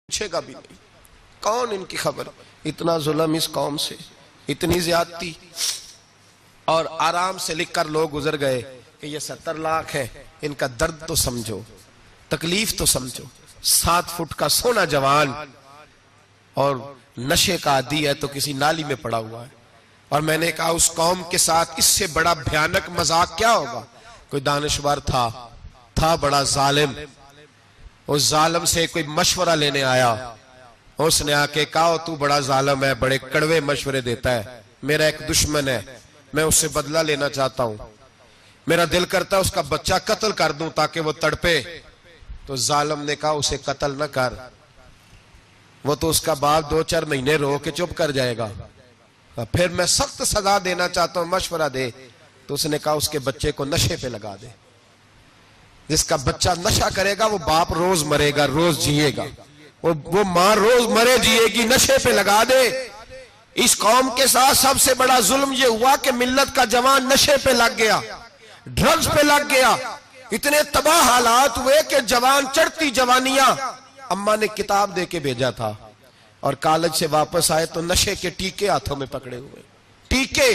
पूछेगा भी नहीं। कौन इनकी खबर। इतना जुल्म इस कौम से, इतनी ज्यादती, और आराम से लिख कर लोग गुजर गए कि ये 70 लाख है। इनका दर्द तो समझो, तकलीफ तो समझो। 7 फुट का सोना जवान और नशे का आदी है तो किसी नाली में पड़ा हुआ है। और मैंने कहा उस कौम के साथ इससे बड़ा भयानक मजाक क्या होगा। कोई दानिशवर था बड़ा जालिम। उस जालिम से कोई मशवरा लेने आया। उसने आके कहा तू बड़ा जालिम है, बड़े कड़वे मशवरे देता है, मेरा एक दुश्मन है, मैं उससे बदला लेना चाहता हूं, मेरा दिल करता है उसका बच्चा कत्ल कर दूं ताकि वो तड़पे। तो जालिम ने कहा उसे कत्ल न कर, वो तो उसका बाप 2-4 महीने रो के चुप कर जाएगा। फिर मैं सख्त सजा देना चाहता हूं, मशवरा दे। तो उसने कहा उसके बच्चे को नशे पे लगा दे। जिसका बच्चा नशा करेगा वो बाप रोज मरेगा, रोज जिएगा, वो मां रोज मरे जिएगी। नशे पे लगा दे। इस कौम के साथ सबसे बड़ा जुल्म ये हुआ कि मिल्लत का जवान नशे पे लग गया, ड्रग्स पे लग गया। इतने तबाह हालात हुए कि जवान चढ़ती जवानियां। अम्मा ने किताब दे के भेजा था और कॉलेज से वापस आए तो नशे के टीके हाथों में पकड़े हुए, टीके।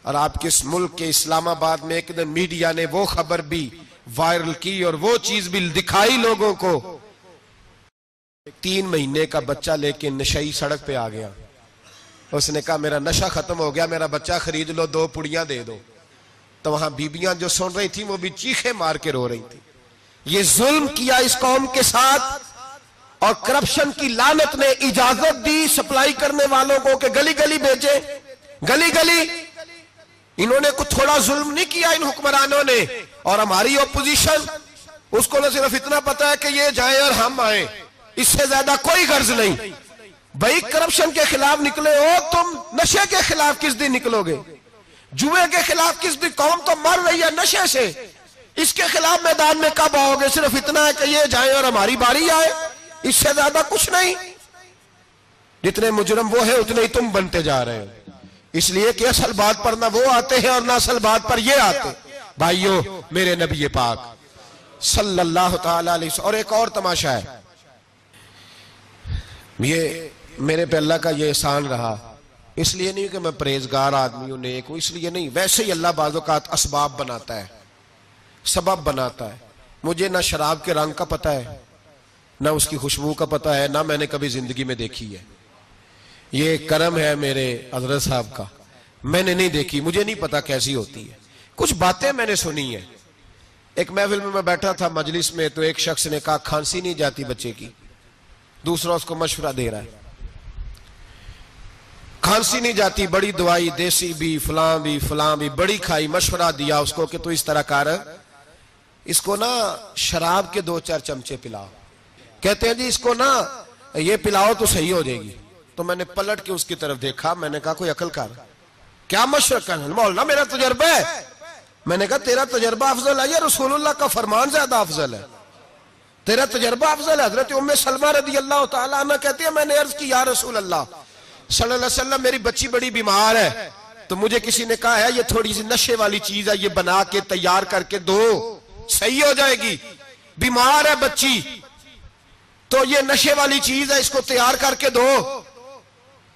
और आपके इस मुल्क के इस्लामाबाद में एक दिन मीडिया ने वो खबर भी वायरल की और वो चीज भी दिखाई लोगों को। 3 महीने का बच्चा लेके नशई सड़क पे आ गया। उसने कहा मेरा नशा खत्म हो गया, मेरा बच्चा खरीद लो, 2 पुड़ियां दे दो। तो वहां बीबियां जो सुन रही थी वो भी चीखे मार के रो रही थी। ये जुल्म किया इस कौम के साथ। और करप्शन की लानत ने इजाजत दी सप्लाई करने वालों को कि गली गली भेजे, गली गली। इन्होंने कुछ थोड़ा जुल्म नहीं किया इन हुक्मरानों ने। और हमारी ओपोजिशन, उसको न सिर्फ इतना पता है कि ये जाए और हम आए, इससे ज्यादा कोई गर्ज नहीं। भाई करप्शन के खिलाफ निकले हो तुम, नशे के खिलाफ किस दिन निकलोगे? जुए के खिलाफ किस दिन? कौम तो मर रही है नशे से, इसके खिलाफ मैदान में कब आओगे? सिर्फ इतना है कि ये जाए और हमारी बारी आए, इससे ज्यादा कुछ नहीं। जितने मुजरम वो है उतने ही तुम बनते जा रहे हो। इसलिए कि असल बात पर ना वो आते हैं और ना असल बात पर ये आते। भाइयों, मेरे नबी पाक सल्लल्लाहु ताला अलैहि वसल्लम। और एक और तमाशा है, ये मेरे पे अल्लाह का ये एहसान रहा। इसलिए नहीं कि मैं परहेजगार आदमी हूं, नेक हूं, इसलिए नहीं। वैसे ही अल्लाह बाज़ औक़ात असबाब बनाता है, सबब बनाता है। मुझे ना शराब के रंग का पता है, ना उसकी खुशबू का पता है, ना मैंने कभी जिंदगी में देखी है। ये करम है मेरे हजरत साहब का, मैंने नहीं देखी, मुझे नहीं पता कैसी होती है। कुछ बातें मैंने सुनी है। एक महफिल में मैं बैठा था मजलिस में, तो एक शख्स ने कहा खांसी नहीं जाती बच्चे की। दूसरा उसको मशवरा दे रहा है, खांसी नहीं जाती, बड़ी दवाई, देसी भी फलां भी बड़ी खाई। मशवरा दिया उसको कि तू इस तरह कर, इसको ना शराब के 2-4 चमचे पिलाओ। कहते हैं जी इसको ना ये पिलाओ तो सही हो जाएगी। तो मैंने पलट के उसकी तरफ देखा, मैंने कहा कोई अकल कर, क्या मशवरा कर? मौलाना मेरा तजर्बा है। मैंने कहा तेरा तजर्बा अफजल है या रसूलुल्लाह का फरमान ज्यादा अफजल है? तेरा तजर्बा अफजल है। हजरत उम्मे सलमा रदी अल्लाह तआला अन्हा कहती है मैंने अर्ज की या रसूल अल्लाह सल्लल्लाहु अलैहि वसल्लम, मेरी बच्ची बड़ी बीमार है, तो मुझे किसी ने कहा है ये थोड़ी सी नशे वाली चीज है, ये बना के तैयार करके दो, सही हो जाएगी। बीमार है बच्ची तो ये नशे वाली चीज है, इसको तैयार करके दो,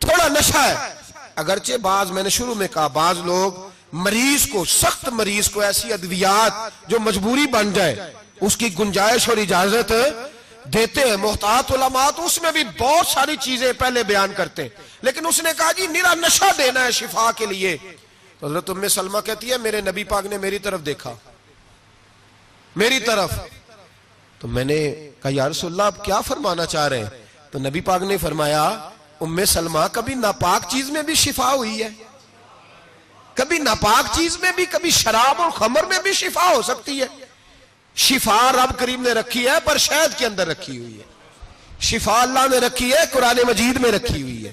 थोड़ा नशा है। अगरचे बाज, मैंने शुरू में कहा, बाज लोग मरीज को, सख्त मरीज को ऐसी अद्वियात जो मजबूरी बन जाए उसकी गुंजाइश और इजाजत देते हैं। मुहतात उलमा तो उसमें भी बहुत सारी चीजें पहले बयान करते हैं, लेकिन उसने कहा जी निरा नशा देना है शिफा के लिए। तो हज़रत उम्मे सलमा कहती है मेरे नबी पाक ने मेरी तरफ देखा, मेरी तरफ। तो मैंने कहा या रसूलल्लाह आप क्या फरमाना चाह रहे हैं? तो नबी पाक ने फरमाया उम्मे सलमा कभी नापाक चीज में भी शिफा हुई है, कभी नापाक चीज में भी, कभी शराब और खमर में भी शिफा हो सकती है। शिफा रब करीम ने रखी है पर शहद के अंदर रखी हुई है, शिफा अल्लाह ने रखी है कुरान मजीद में रखी हुई है।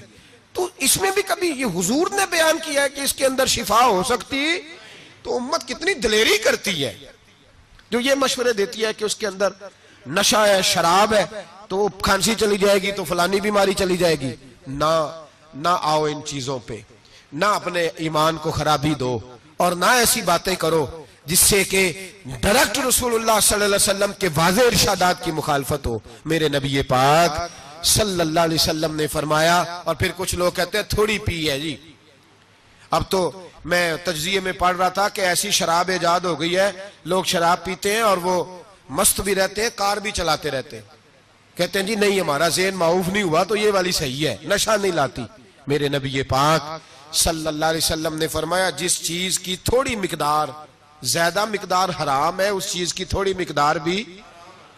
तो इसमें भी कभी ये हुजूर ने बयान किया है कि इसके अंदर शिफा हो सकती। तो उम्मत कितनी दिलेरी करती है जो ये मशवरे देती है कि उसके अंदर नशा है, शराब है, तो खांसी चली जाएगी तो फलानी बीमारी चली जाएगी। ना आओ इन चीजों पे, ना अपने ईमान को खराबी दो, और ना ऐसी बातें करो जिससे कि डायरेक्ट रसूलुल्लाह सल्लल्लाहु अलैहि वसल्लम के वाज़ेह इरशादात की मुखालफत हो। मेरे नबी पाक सल्लल्लाहु अलैहि वसल्लम ने फरमाया। और फिर कुछ लोग कहते हैं थोड़ी पी है जी। अब तो मैं तज्जिए में पढ़ रहा था कि ऐसी शराब इजाद हो गई है, लोग शराब पीते हैं और वो मस्त भी रहते हैं, कार भी चलाते रहते हैं। कहते हैं जी नहीं, हमारा ज़हन माऊफ नहीं हुआ तो ये वाली सही है, नशा नहीं लाती। मेरे नबी पाक सल्लल्लाहु अलैहि वसल्लम ने फरमाया जिस चीज की थोड़ी मिकदार, ज्यादा मिकदार हराम है, उस चीज की थोड़ी मिकदार भी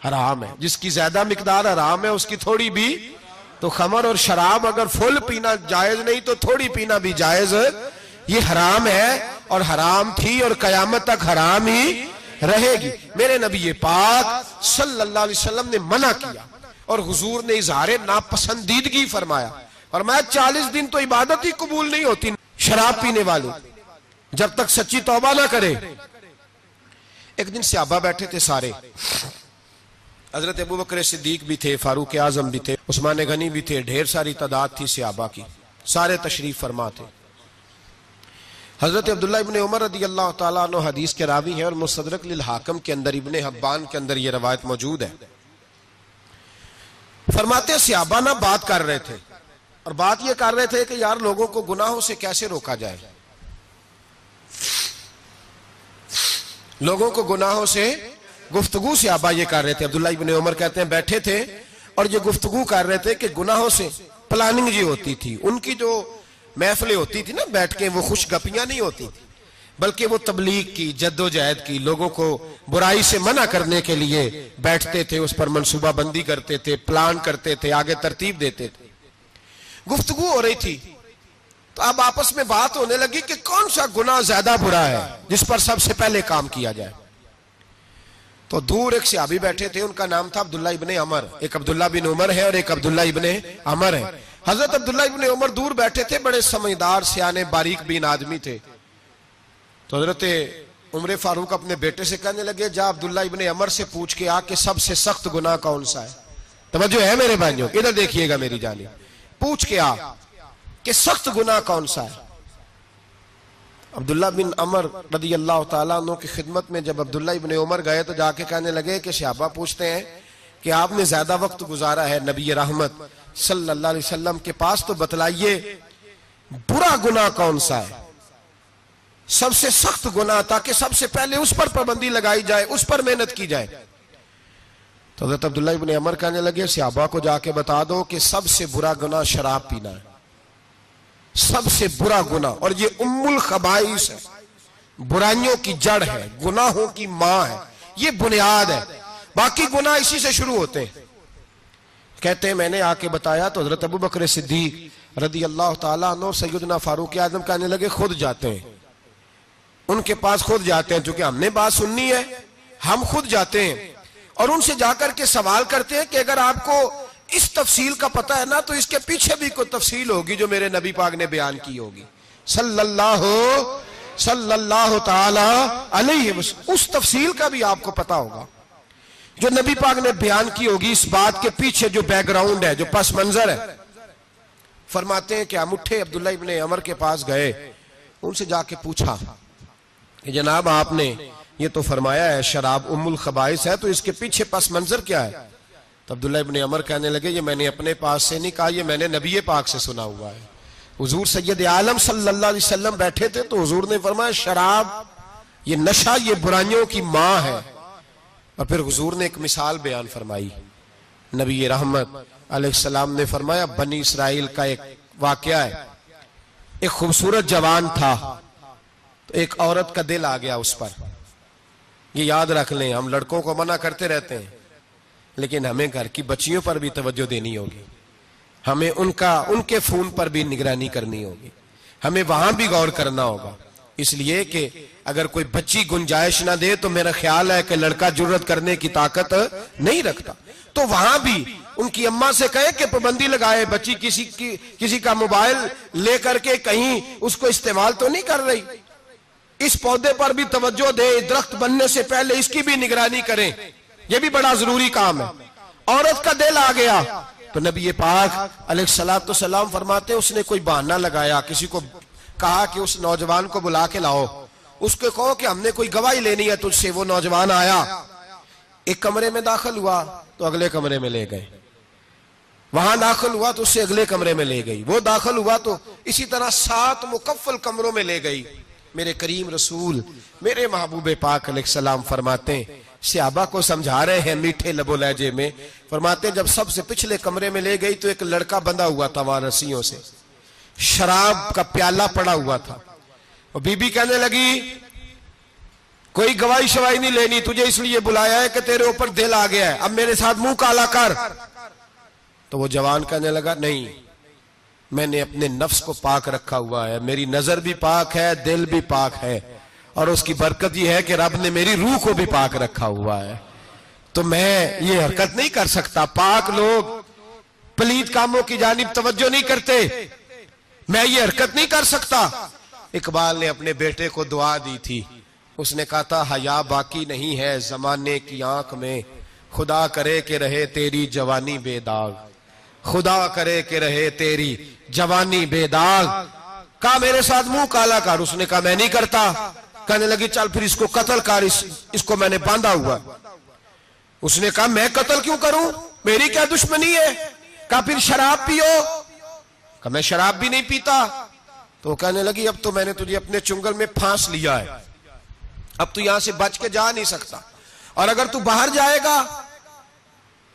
हराम है। जिसकी ज्यादा मिकदार हराम है उसकी थोड़ी भी। तो खमर और शराब अगर फुल पीना जायज नहीं तो थोड़ी पीना भी जायज, ये हराम है और हराम थी और कयामत तक हराम ही रहेगी। मेरे नबी पाक सल्लल्लाहु अलैहि वसल्लम ने मना किया और हुजूर ने इजहार नापसंदीदगी फरमाया। और मैं 40 दिन तो इबादत ही कबूल नहीं होती शराब पीने वाले, जब तक सच्ची तौबा ना करे। एक दिन सहाबा बैठे थे सारे, हजरत अबू बकर सिद्दीक भी थे, फारूक आजम भी थे, उस्मान गनी भी थे, ढेर सारी तादाद थी सहाबा की, सारे तशरीफ फरमा थे। हजरत अब्दुल्लाह इब्ने उमर रदी अल्लाह ताला अन्हु हदीस के रावी हैं और मुस्तदरक लिल हाकिम के अंदर, इब्ने हब्बान के अंदर यह रवायत मौजूद है। फरमाते सहाबा ना बात कर रहे थे और बात यह कर रहे थे कि यार लोगों को गुनाहों से कैसे रोका जाए, लोगों को गुनाहों से गुफ्तगू सहाबा ये कर रहे थे। अब्दुल्लाह इब्ने उमर कहते हैं बैठे थे और ये गुफ्तगू कर रहे थे कि गुनाहों से प्लानिंग जी होती थी। उनकी जो महफिलें होती थी ना बैठ के, वो खुश गपियां नहीं होती थी, बल्कि वो तबलीग की, जद्दोजहद की, लोगों को बुराई से मना करने के लिए बैठते थे, उस पर मंसूबा बंदी करते थे, प्लान करते थे, आगे तरतीब देते थे। गुफ्तगू हो रही थी तो अब आपस में बात होने लगी कि कौन सा गुनाह ज्यादा बुरा है जिस पर सबसे पहले काम किया जाए। तो दूर एक सहाबी बैठे थे, उनका नाम था अब्दुल्ला इब्ने अमर। एक अब्दुल्ला बिन उमर है और एक अब्दुल्ला इब्ने अमर है। हजरत अब्दुल्ला इब्ने उमर दूर बैठे थे, बड़े समझदार सियाने बारीक बीन आदमी थे। तो हजरत उमर फारूक अपने बेटे से कहने लगे जा अब्दुल्ला इब्ने अमर से पूछ के आ कि सबसे सख्त गुनाह कौन सा है। तवज्जो है मेरे भाइयों, इधर देखिएगा मेरी जानिब, पूछ के आ कि सख्त गुनाह कौन सा है। अब्दुल्ला बिन अमर रदी अल्लाह ताला अन्हु की खिदमत में जब अब्दुल्ला इब्ने उमर गए तो जाके कहने लगे कि सहाबा पूछते हैं कि आपने ज्यादा वक्त गुजारा है नबी रहमत सल्लल्लाहु अलैहि वसल्लम के पास, तो बतलाइए बुरा गुनाह कौन सा है, सबसे सख्त गुनाह, ताकि सबसे पहले उस पर पाबंदी लगाई जाए, उस पर मेहनत की जाए। तो हज़रत अब्दुल्ला इब्ने अमर कहने लगे सहाबा को जाके बता दो कि सबसे बुरा गुनाह शराब पीना है, सबसे बुरा गुनाह, और ये उम्मुल खबाइस है, बुराइयों की जड़ है, गुनाहों की मां है, ये बुनियाद है, बाकी गुनाह इसी से शुरू होते हैं। कहते हैं मैंने आके बताया तो हजरत अबू बकर सिद्दीक रदी अल्लाह ताला अन्हु सैयदना फारूक आजम कहने लगे खुद जाते हैं, उनके पास खुद जाते हैं, क्योंकि हमने बात सुननी है, हम खुद जाते हैं और उनसे जाकर के सवाल करते हैं कि अगर आपको इस तफसील का पता है ना तो इसके पीछे भी कोई तफसील होगी जो मेरे नबी पाक ने बयान की होगी सल्लल्लाहु ताला अलैहि वसल्लम, उस तफसील का भी आपको पता होगा जो नबी पाक ने बयान की होगी, इस बात के पीछे जो बैकग्राउंड है, जो पस मंजर है। फरमाते हैं कि हम उठे, अब्दुल्ला इब्ने अमर के पास गए, उनसे जाके पूछा कि जनाब आपने ये तो फरमाया है शराब उम्मुल खबाइस है, तो इसके पीछे पस मंजर क्या है। तो अब्दुल्ला इब्ने अमर कहने लगे ये मैंने अपने पास से नहीं कहा, ये मैंने नबी पाक से सुना हुआ है। हुजूर सैयद आलम सल्लल्लाहु अलैहि वसल्लम बैठे थे तो हुजूर ने फरमाया शराब, ये नशा, ये बुराइयों की मां है। और फिर हुजूर ने एक मिसाल बयान फरमाई, नबी रहमत अलैहिस्सलाम ने फरमाया बनी इसराइल का एक वाकया है, एक खूबसूरत जवान था तो एक औरत का दिल आ गया उस पर। ये याद रख लें, हम लड़कों को मना करते रहते हैं लेकिन हमें घर की बच्चियों पर भी तवज्जो देनी होगी, हमें उनके खून पर भी निगरानी करनी होगी, हमें वहां भी गौर करना होगा। इसलिए कि अगर कोई बच्ची गुंजाइश ना दे तो मेरा ख्याल है कि लड़का जुर्रत करने की ताकत नहीं रखता, तो वहां भी उनकी अम्मा से कहे कि पाबंदी लगाए, बच्ची किसी का मोबाइल लेकर के कहीं उसको इस्तेमाल तो नहीं कर रही, इस पौधे पर भी तवज्जो दे, दरख्त बनने से पहले इसकी भी निगरानी करें, यह भी बड़ा जरूरी काम है। औरत का दिल आ गया तो नबी पाक अलैहिस्सलातु सलाम फरमाते उसने कोई बहाना लगाया, किसी को कहा कि उस नौजवान को बुला के लाओ, उसको कहो कि हमने कोई गवाही लेनी है तुझसे। वो नौजवान आया, एक कमरे में दाखिल हुआ तो अगले कमरे में ले गए, वहां दाखिल हुआ तो उससे अगले कमरे में ले गई, वो दाखिल हुआ तो इसी तरह 7 मुकफ्फल कमरों में ले गई। मेरे करीम रसूल मेरे महबूब पाक अलैहिस्सलाम फरमाते हैं, सहाबा को समझा रहे हैं मीठे लबो लहजे में, फरमाते जब सबसे पिछले कमरे में ले गई तो एक लड़का बंधा हुआ था वहां रस्सियों से, शराब का प्याला पड़ा हुआ था। और बीबी कहने लगी कोई गवाही शवाही नहीं लेनी, तुझे इसलिए बुलाया है कि तेरे ऊपर दिल आ गया है, अब मेरे साथ मुंह काला कर। तो वो जवान कहने लगा नहीं, मैंने अपने नफ्स को पाक रखा हुआ है, मेरी नजर भी पाक है, दिल भी पाक है, और उसकी बरकत यह है कि रब ने मेरी रूह को भी पाक रखा हुआ है, तो मैं ये हरकत नहीं कर सकता। पाक लोग पलीत कामों की जानिब तवज्जो नहीं करते, मैं ये हरकत नहीं कर सकता। इकबाल ने अपने बेटे को दुआ दी थी, उसने कहा था हया बाकी नहीं है जमाने की आंख में, खुदा करे कि रहे तेरी जवानी बेदाग, खुदा करे कि रहे तेरी जवानी बेदाग। कहा मेरे साथ मुंह काला कर, उसने कहा मैं नहीं करता। कहने लगी चल फिर इसको कत्ल कर, इसको मैंने बांधा हुआ। उसने कहा मैं कत्ल क्यों करूं, मेरी क्या दुश्मनी है। कहा फिर शराब पियो। कहा मैं शराब भी नहीं पीता। तो कहने लगी अब तो मैंने तुझे अपने चुंगल में फांस लिया है, अब तू यहां से बच के जा नहीं सकता, और अगर तू बाहर जाएगा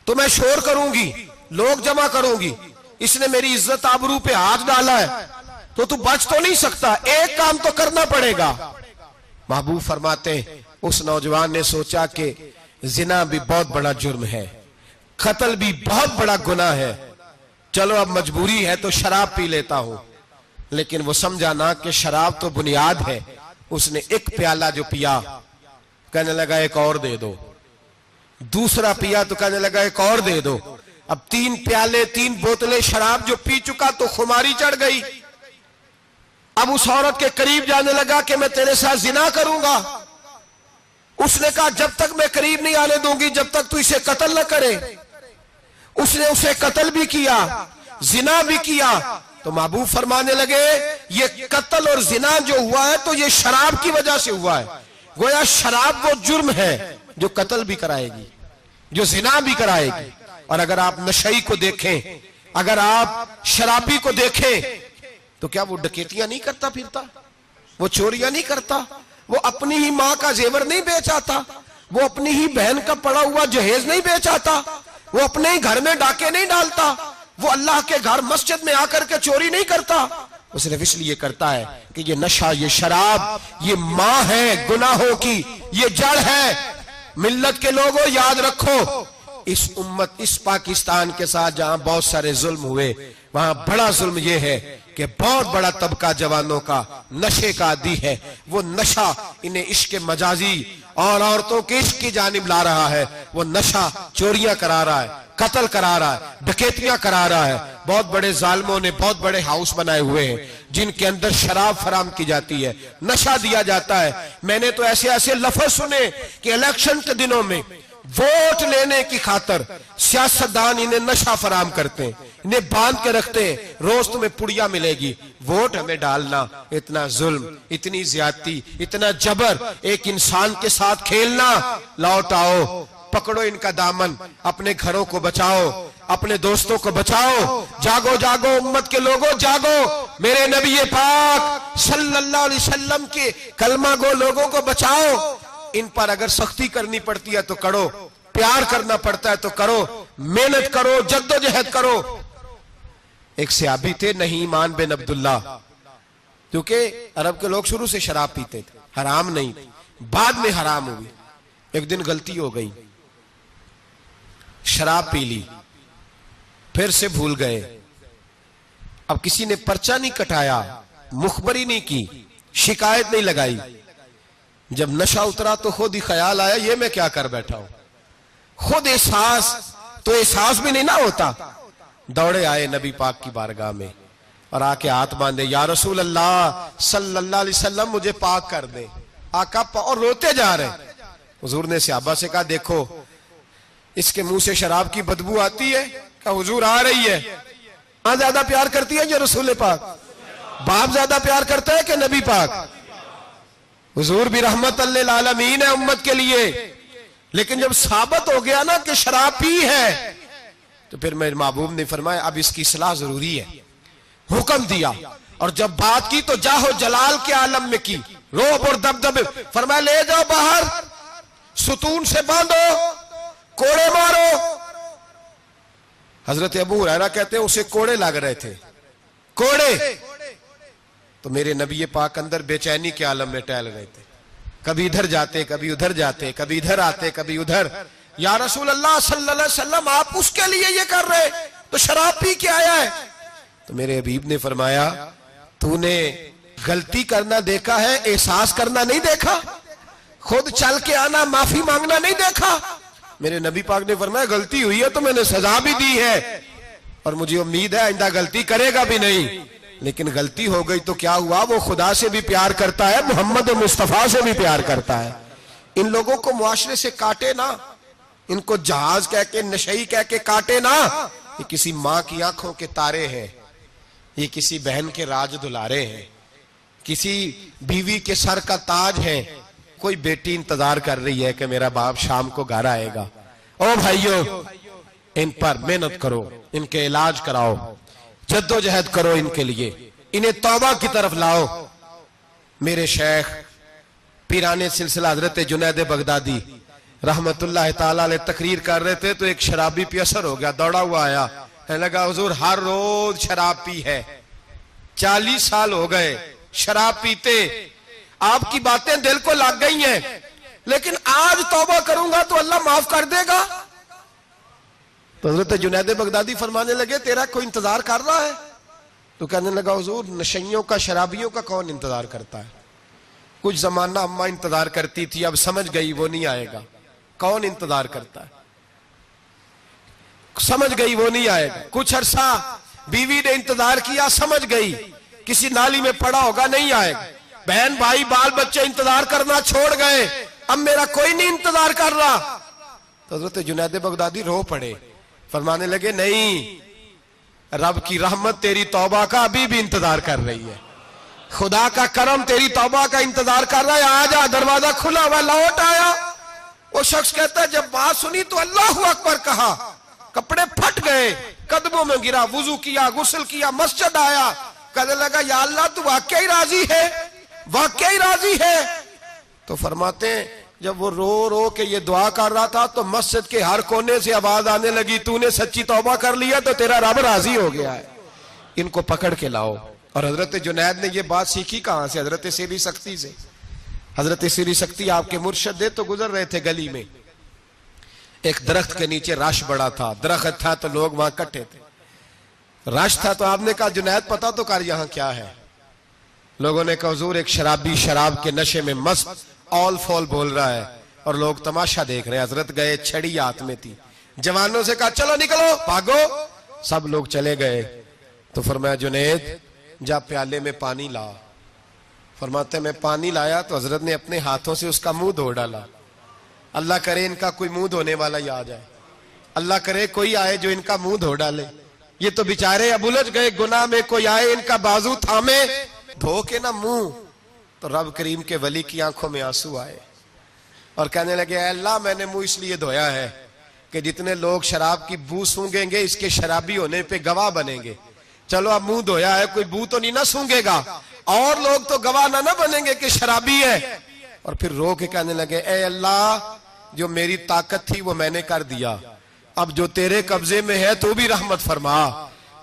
तो मैं शोर करूंगी, लोग जमा करूंगी, इसने मेरी इज्जत आबरू पे हाथ डाला है, तो तू बच तो नहीं सकता, एक काम तो करना पड़ेगा। महबूब फरमाते हैं उस नौजवान ने सोचा कि जिना भी बहुत बड़ा जुर्म है, कत्ल भी बहुत बड़ा गुनाह है, चलो अब मजबूरी है तो शराब पी लेता हूं। लेकिन वो समझा ना कि शराब तो बुनियाद है। उसने एक प्याला जो पिया, कहने लगा एक और दे दो, दूसरा पिया तो कहने लगा एक और दे दो। अब 3 प्याले 3 बोतलें शराब जो पी चुका तो खुमारी चढ़ गई। अब उस औरत के करीब जाने लगा कि मैं तेरे साथ जिना करूंगा। उसने कहा जब तक मैं करीब नहीं आने दूंगी जब तक तू इसे कत्ल न करे। उसने उसे कत्ल भी किया, जिना भी किया। तो महबूब फरमाने लगे ये कत्ल और जिना जो हुआ है तो ये शराब की वजह से हुआ है। गोया शराब वो जुर्म है जो कत्ल भी कराएगी, जो जिना भी कराएगी। और अगर आप नशई को देखें, अगर आप शराबी को देखें, तो क्या वो डकैतियां नहीं करता फिरता, वो चोरियां नहीं करता, वो अपनी ही मां का जेवर नहीं बेच आता, वो अपनी ही बहन का पड़ा हुआ जहेज नहीं बेच आता, वो अपने ही घर में डाके नहीं डालता, वो अल्लाह के घर मस्जिद में आकर के चोरी नहीं करता। वो सिर्फ इसलिए करता है कि ये नशा, ये शराब, ये मां है गुनाहों की, ये जड़ है। मिल्लत के लोगों याद रखो, इस उम्मत, इस पाकिस्तान के साथ जहां बहुत सारे जुल्म हुए, वहां बड़ा जुल्म यह है कि बहुत बड़ा तबका जवानों का नशे का आदी है। वो नशा इन्हें इश्क मजाजी और औरतों के इश्क की जानिब ला रहा है। वो नशा चोरियां करा रहा है, कत्ल करा रहा है, डकैतियां करा रहा है। बहुत बड़े जालिमों ने बहुत बड़े हाउस बनाए हुए हैं जिनके अंदर शराब फराम की जाती है, नशा दिया जाता है। मैंने तो ऐसे ऐसे लफ्ज सुने कि इलेक्शन के दिनों में वोट लेने की खातर सियासतदान इन्हें नशा फराम करते हैं, इन्हें बांध के रखते हैं, रोज तुम्हें पुड़िया मिलेगी, वोट हमें डालना। इतना जुल्म, इतनी ज्यादती, इतना जबर, एक इंसान के साथ खेलना। लौट आओ, पकड़ो इनका दामन, अपने घरों को बचाओ, अपने दोस्तों को बचाओ। जागो जागो उम्मत के लोगों, जागो। मेरे नबी पाक सल्लल्लाहु अलैहि वसल्लम के कलमा गो लोगों को बचाओ। इन पर अगर सख्ती करनी पड़ती है तो करो, प्यार करना पड़ता है तो करो, मेहनत करो, जद्दोजहद करो। एक सहाबी थे नहीमान बिन अब्दुल्ला, क्योंकि अरब के लोग शुरू से शराब पीते थे, हराम नहीं, बाद में हराम हुई। एक दिन गलती हो गई, शराब पी ली, फिर से भूल गए। अब किसी ने पर्चा नहीं कटाया, मुखबरी नहीं की, शिकायत नहीं लगाई। जब नशा उतरा तो खुद ही ख्याल आया ये मैं क्या कर बैठा हूं। खुद एहसास, तो एहसास भी नहीं ना होता। दौड़े आए नबी पाक की बारगाह में और आके हाथ बांधे, या रसूल अल्लाह सल्लल्लाहु अलैहि वसल्लम मुझे पाक कर दे। आका और रोते जा रहे। हुजूर ने सहाबा से कहा देखो इसके मुंह से शराब की बदबू आती है। कहा हुजूर आ रही है। मां ज्यादा प्यार करती है या रसूल पाक? बाप ज्यादा प्यार करता है कि नबी पाक? हुजूर भी रहमत लिल आलमीन है उम्मत के लिए। लेकिन जब साबित हो गया ना कि शराब पी है तो फिर मेरे महबूब ने फरमाया अब इसकी सलाह जरूरी है, हुक्म दिया। और जब बात की तो जाहो जलाल के आलम में की, रोब और दबदबे। फरमाया ले जाओ बाहर, सुतून से बांधो, कोड़े मारो। हजरत अबू हुरैरा कहते हैं उसे कोड़े लग रहे थे, कोड़े। तो मेरे नबी पाक अंदर बेचैनी के आलम में टहल रहे थे, कभी इधर जाते, कभी उधर जाते, कभी इधर आते, कभी उधर। या रसूल अल्लाह सल्लल्लाहु अलैहि वसल्लम, आप उसके लिए ये कर रहे, तो शराब पी के आया है। तो मेरे हबीब ने फरमाया तूने गलती करना देखा है, एहसास करना नहीं देखा, खुद चल के आना, माफी मांगना नहीं देखा। मेरे नबी पाक ने फरमाया गलती हुई है तो मैंने सजा भी दी है, और मुझे उम्मीद है आइंदा गलती करेगा भी नहीं। लेकिन गलती हो गई तो क्या हुआ, वो खुदा से भी प्यार करता है, मोहम्मद मुस्तफा से भी प्यार करता है। इन लोगों को मुआशरे से काटे ना, इनको जहाज कह के, नशई कह के काटे ना। ये किसी माँ की आंखों के तारे हैं, ये किसी बहन के राज दुलारे हैं, किसी बीवी के सर का ताज है। कोई बेटी इंतजार कर रही है कि मेरा बाप शाम को घर आएगा। ओ भाइयों, इन पर मेहनत करो, इनके इलाज कराओ, जद्दोजहद करो इनके लिए, इन्हें तौबा की तरफ लाओ। मेरे शेख पीराने सिलसिला हजरत जुनैद बगदादी रहमतुल्लाह ताला अलैह तकरीर कर रहे थे, तो एक शराबी पे असर हो गया, दौड़ा हुआ आया, कहने लगा हुजूर हर रोज शराब पी है, 40 साल हो गए शराब पीते, आपकी बातें दिल को लग गई हैं, लेकिन आज तौबा करूंगा तो अल्लाह माफ कर देगा। तो हजरत जुनैद बगदादी फरमाने लगे तेरा कोई इंतजार कर रहा है? तो कहने लगा हुजूर नशइयों का, शराबियों का कौन इंतजार करता है? कुछ जमाना अम्मा इंतजार करती थी, अब समझ गई वो नहीं आएगा। कौन इंतजार करता है? समझ गई वो नहीं आएगा। कुछ अरसा बीवी ने इंतजार किया, समझ गई किसी नाली में पड़ा होगा, नहीं आएगा। बहन भाई बाल बच्चे इंतजार करना छोड़ गए, अब मेरा कोई नहीं इंतजार कर रहा। तो हजरत जुनैद बगदादी रो पड़े, फरमाने लगे नहीं, रब की रहमत तेरी तौबा का अभी भी इंतजार कर रही है, खुदा का करम तेरी तौबा का इंतजार कर रहा है, आजा, दरवाजा खुला हुआ, लौट आया। वो शख्स कहता है जब बात सुनी तो अल्लाहू अकबर कहा, कपड़े फट गए, कदमों में गिरा, वुजू किया, गुस्ल किया, मस्जिद आया, कहने लगा या अल्लाह तू वाकई राजी है, वाकई राजी है। तो फरमाते हैं जब वो रो रो के ये दुआ कर रहा था तो मस्जिद के हर कोने से आवाज आने लगी, तूने सच्ची तौबा कर लिया तो तेरा रब राजी हो गया है, इनको पकड़ के लाओ। और हजरत जुनैद ने ये बात सीखी कहां से? हजरत सीरी सख्ती से। हजरत सीरी सख्ती आपके मुर्शद तो गुजर रहे थे गली में, एक दरख्त के नीचे रश बड़ा था, दरख्त था तो लोग वहां इकट्ठे थे, रश था। तो आपने कहा जुनैद पता तो कर यहां क्या है? लोगों ने कहा हुजूर एक शराबी शराब के नशे में मस्त ऑल फॉल बोल रहा है और लोग तमाशा देख रहे हैं। हजरत गए, छड़ी हाथ में थी, जवानों से कहा चलो निकलो, भागो। सब लोग चले गए। तो फरमाया जुनैद जा प्याले में पानी ला। फरमाते मैं पानी लाया तो हजरत ने अपने हाथों से उसका मुंह धो डाला। अल्लाह करे इनका कोई मुंह धोने वाला ही आ जाए, अल्लाह करे कोई आए जो इनका मुंह धो डाले। ये तो बेचारे अब उलझ गए गुनाह में, कोई आए इनका बाजू थामे, धो के ना मुंह। तो रब करीम के वली की आंखों में आंसू आए और कहने लगे अल्लाह मैंने मुंह इसलिए धोया है कि जितने लोग शराब की बू सूंघेंगे इसके शराबी होने पे गवाह बनेंगे। चलो अब मुंह धोया है, कोई बू तो नहीं ना सूंघेगा, और लोग तो गवाह ना बनेंगे कि शराबी है। और फिर रो के कहने लगे ए अल्लाह जो मेरी ताकत थी वो मैंने कर दिया, अब जो तेरे कब्जे में है तू भी रहमत फरमा।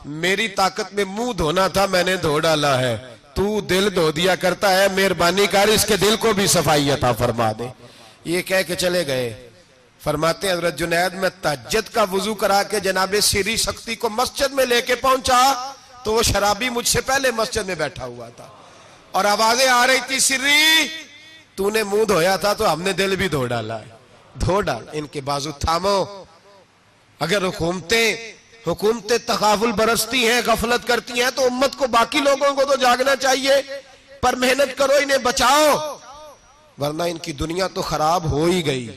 मेरी ताकत में मुंह धोना था, मैंने धो डाला है, तू दिल धो दिया करता है, मेहरबानी कर इसके दिल को भी सफाई अता फरमा दे। ये कह के चले गए। फरमाते हजरत जुनैद में तहज्जुद का वुजू करा के जनाबे सीरी सख्ती को मस्जिद में लेके पहुंचा तो वो शराबी मुझसे पहले मस्जिद में बैठा हुआ था और आवाजें आ रही थी, सिर्री तूने मुंह धोया था तो हमने दिल भी धो डाला है, धो डाल, इनके बाजू थामो। अगर हुकूमतें तकाफुल बरसती हैं, गफलत करती हैं, तो उम्मत को, बाकी लोगों को तो जागना चाहिए, पर मेहनत करो, इन्हें बचाओ, वरना इनकी दुनिया तो खराब हो ही गई,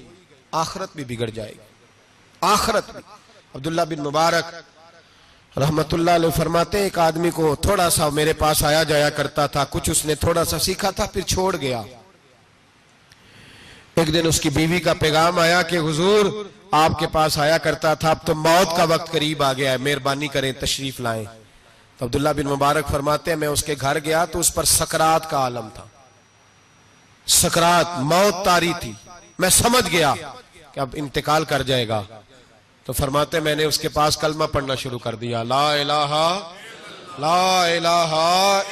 आखिरत भी बिगड़ जाएगी, आखिरत भी। अब्दुल्ला बिन मुबारक रहमतुल्लाह अलैह फरमाते एक आदमी को थोड़ा सा मेरे पास आया जाया करता था, कुछ उसने थोड़ा सा सीखा था फिर छोड़ गया। एक दिन उसकी बीवी का पैगाम आया कि हुजूर आपके पास आया करता था, अब तो मौत का वक्त करीब आ गया है, मेहरबानी करें तशरीफ लाएं। तो अब्दुल्ला बिन मुबारक फरमाते हैं मैं उसके घर गया तो उस पर सकरात का आलम था, सकरात मौत तारी थी। मैं समझ गया कि अब इंतकाल कर जाएगा। तो फरमाते मैंने उसके पास कलमा पढ़ना शुरू कर दिया, ला इलाहा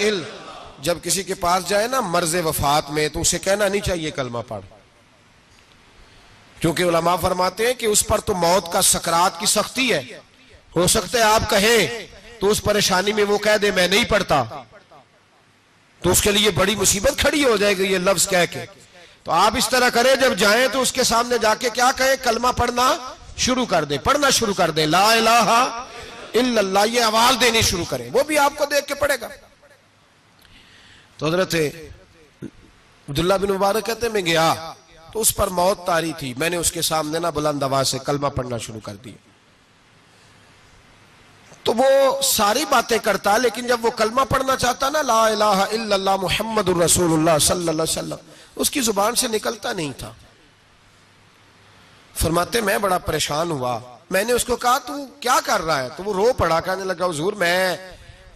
इल। जब किसी के पास जाए ना मर्ज़े वफात में तो उसे कहना नहीं चाहिए कलमा पढ़, क्योंकि उलमा फरमाते हैं कि उस पर तो मौत का सकरात की सख्ती है। हो सकता है आप कहें तो उस परेशानी में वो कह दे मैं नहीं पढ़ता, तो उसके लिए बड़ी मुसीबत खड़ी हो जाएगी ये लफ्ज कह के। तो आप इस तरह करें, जब जाएं तो उसके सामने जाके क्या कहें, कलमा पढ़ना शुरू कर दे, पढ़ना शुरू कर दे, ला इलाहा इल्लल्लाह, ये आवाज देनी शुरू करें, वो भी आपको देख के पढ़ेगा। तो हजरत अब्दुल्ला बिन मुबारक कहते मैं गया तो उस पर मौत तारी थी, मैंने उसके सामने ना बुलंद आवाज से कलमा पढ़ना शुरू कर दिया। तो वो सारी बातें करता, लेकिन जब वो कलमा पढ़ना चाहता ना, ला इलाहा इल्लल्लाह मुहम्मदुर रसूलुल्लाह सल्लल्लाहु अलैहि वसल्लम, उसकी जुबान से निकलता नहीं था। फरमाते मैं बड़ा परेशान हुआ, मैंने उसको कहा तू क्या कर रहा है, तो वो रो पड़ा, कहने लगा हुजूर मैं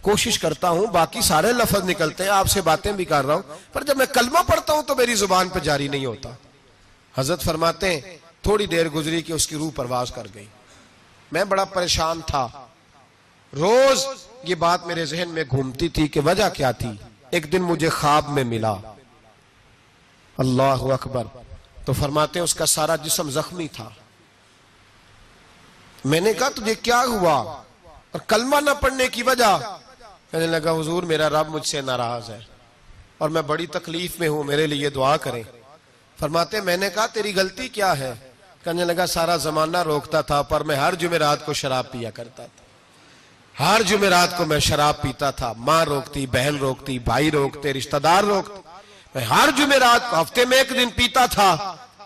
कोशिश करता हूं, बाकी सारे लफ्ज निकलते हैं, आपसे बातें भी कर रहा हूं, पर जब मैं कलमा पढ़ता हूं तो मेरी जुबान पे जारी नहीं होता। हजरत फरमाते हैं थोड़ी देर गुजरी कि उसकी रूह परवाज कर गई। मैं बड़ा परेशान था, रोज ये बात मेरे जहन में घूमती थी कि वजह क्या थी। एक दिन मुझे ख्वाब में मिला, अल्लाह अकबर, तो फरमाते हैं उसका सारा जिस्म जख्मी था। मैंने कहा तुझे क्या हुआ और कलमा ना पढ़ने की वजह? कहने लगा हुजूर मेरा रब मुझसे नाराज है और मैं बड़ी तकलीफ में हूं, मेरे लिए दुआ करें। फरमाते मैंने कहा तेरी गलती क्या है? कहने लगा सारा जमाना रोकता था, पर मैं हर जुमेरात को शराब पिया करता था, हर जुमेरात को मैं शराब पीता था, माँ रोकती, बहन रोकती, भाई रोकते, रिश्तेदार रोकते, मैं हर जुमेरात को हफ्ते में एक दिन पीता था।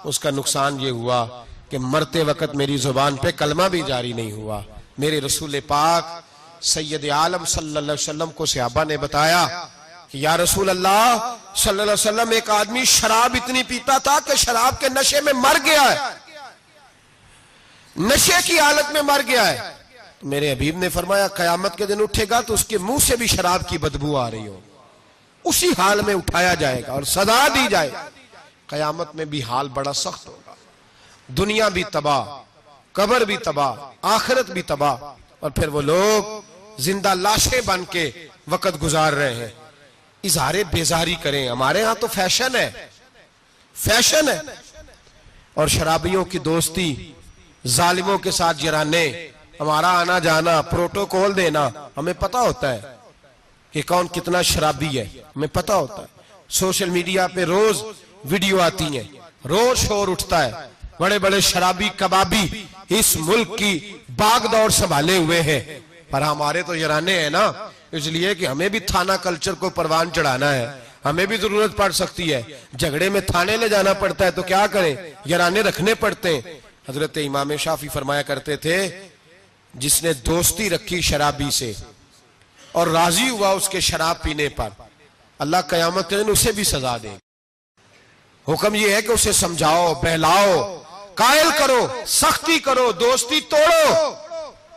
उसका नुकसान ये हुआ कि मरते वक्त मेरी जुबान पे कलमा भी जारी नहीं हुआ। मेरे रसूल पाक सैयद आलम सल्लल्लाहु अलैहि वसल्लम को सहाबा ने बताया कि या रसूल अल्लाह सल्लल्लाहु अलैहि वसल्लम, एक आदमी शराब इतनी पीता था कि शराब के नशे में मर गया है, नशे की हालत में मर गया है। तो मेरे हबीब ने फरमाया कयामत के दिन उठेगा तो उसके मुंह से भी शराब की बदबू आ रही हो, उसी हाल में उठाया जाएगा और सजा दी जाएगी। कयामत में भी हाल बड़ा सख्त होगा, दुनिया भी तबाह, कब्र भी तबाह, आखिरत भी तबाह, और फिर वो लोग जिंदा लाशें बन के वक्त गुजार रहे हैं। इजहारे बेजारी करें, हमारे यहां तो फैशन है, फैशन है। और शराबियों की दोस्ती, जालिमों के साथ जराने, हमारा आना जाना, प्रोटोकॉल देना, हमें पता होता है कि कौन कितना शराबी है, हमें पता होता है। सोशल मीडिया पे रोज वीडियो आती है, रोज शोर उठता है, बड़े बड़े शराबी कबाबी इस मुल्क की बागदौड़ संभाले हुए हैं, पर हमारे तो जराने हैं ना, इसलिए कि हमें भी थाना कल्चर को परवान चढ़ाना है, हमें भी जरूरत पड़ सकती है, झगड़े में थाने ले जाना पड़ता है, तो क्या करें, जराने रखने पड़ते हैं। हजरत इमाम शाफी फरमाया करते थे जिसने दोस्ती रखी शराबी से और राजी हुआ उसके शराब पीने पर, अल्लाह कयामत के दिन उसे भी सजा दे। हुक्म यह है कि उसे समझाओ, बहलाओ, कायल करो, सख्ती करो, दोस्ती तोड़ो,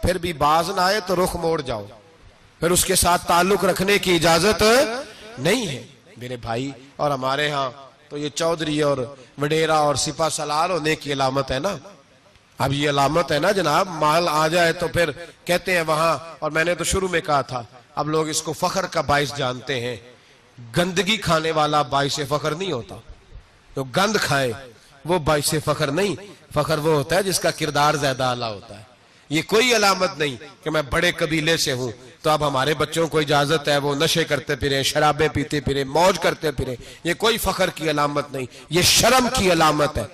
फिर भी बाज ना आए तो रुख मोड़ जाओ, फिर उसके साथ ताल्लुक रखने की इजाजत नहीं है मेरे भाई। और हमारे यहाँ तो ये चौधरी और वडेरा और सिपा सलार होने की अलामत है ना। अब ये अलामत है ना जनाब, माल आ जाए तो फिर कहते हैं वहां, और मैंने तो शुरू में कहा था, अब लोग इसको फखर का बाइस जानते हैं। गंदगी खाने वाला बाइस फखर नहीं होता, तो गंद खाए वो बाइस फखर नहीं, फखर वो होता है जिसका किरदार ज्यादा आला होता है। ये कोई अलामत नहीं कि मैं बड़े कबीले से हूं तो अब हमारे बच्चों को इजाजत है वो नशे करते फिरे, शराबें पीते फिरे, मौज करते फिरे, ये कोई फखर की अलामत नहीं, ये शर्म की अलामत है।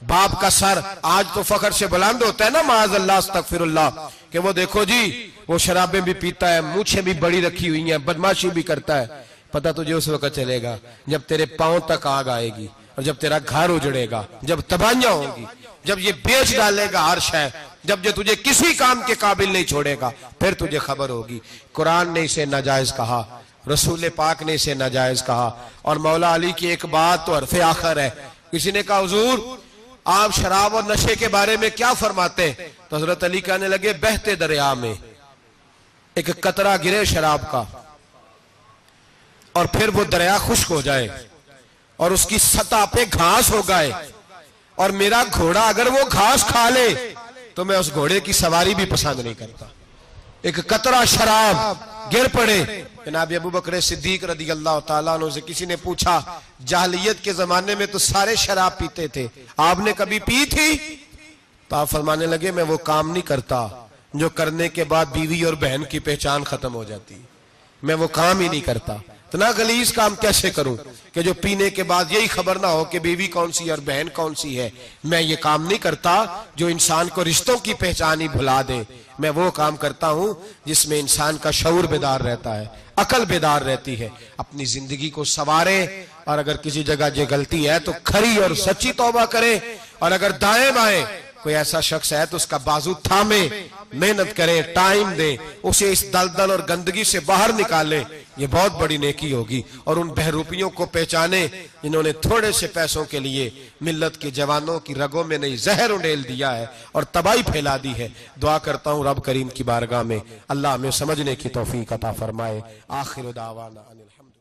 बाप का सर आज तो फखर से बुलंद होता है ना, माअज़ल्लाह अस्तगफिरुल्लाह, कि वो देखो जी वो शराबें भी पीता है, मूछें भी बड़ी रखी हुई हैं, बदमाशी भी करता है। पता तुझे उस वक्त चलेगा जब तेरे पांव तक आग आएगी और जब तेरा घर उजड़ेगा, जब तबाहियां होंगी, जब ये बेच डालेगा हर शय, जब ये तुझे किसी काम के काबिल नहीं छोड़ेगा, फिर तुझे खबर होगी। कुरान ने इसे नाजायज कहा, रसूल पाक ने इसे नाजायज कहा, और मौला अली की एक बात तो हरफे आखिर है, किसी ने कहा हुजूर आप शराब और नशे के बारे में क्या फरमाते हैं? तो हजरत अली कहने लगे बहते दरिया में एक कतरा गिरे शराब का और फिर वो दरिया खुश्क हो जाए और उसकी सतह पे घास हो गए और मेरा घोड़ा अगर वो घास खा ले तो मैं उस घोड़े की सवारी भी पसंद नहीं करता। एक कतरा शराब गिर पड़े। जनाब अबू बकर सिद्दीक रदी अल्लाह ताला अन्हु से किसी ने पूछा जाहलियत के जमाने में तो सारे शराब पीते थे, आपने कभी पी थी? तो आप फरमाने लगे मैं वो काम नहीं करता जो करने के बाद बीवी और बहन की पहचान खत्म हो जाती, मैं वो काम ही नहीं करता। इतना गलीज काम कैसे करूं कि जो पीने के बाद यही खबर ना हो कि बीवी कौन सी और बहन कौन सी है। मैं ये काम नहीं करता जो इंसान को रिश्तों की पहचान ही भुला दे। मैं वो काम करता हूं जिसमें इंसान का शऊर बेदार रहता है, अकल बेदार रहती है, अपनी जिंदगी को संवारे और अगर किसी जगह ये गलती है तो खरी और सच्ची तौबा करे और अगर दाएं बाएं कोई ऐसा शख्स है तो उसका बाजू थामे, मेहनत करे, टाइम दे, उसे इस दलदल और गंदगी से बाहर निकाले। ये बहुत बड़ी नेकी होगी। और उन बहरूपियों को पहचाने जिन्होंने थोड़े से पैसों के लिए मिल्लत के जवानों की रगों में नहीं जहर उंडेल दिया है और तबाही फैला दी है। दुआ करता हूँ रब करीम की बारगाह में अल्लाह हमें समझने की तौफीक अता फरमाए। आखिर दावाना अनिल हम्द।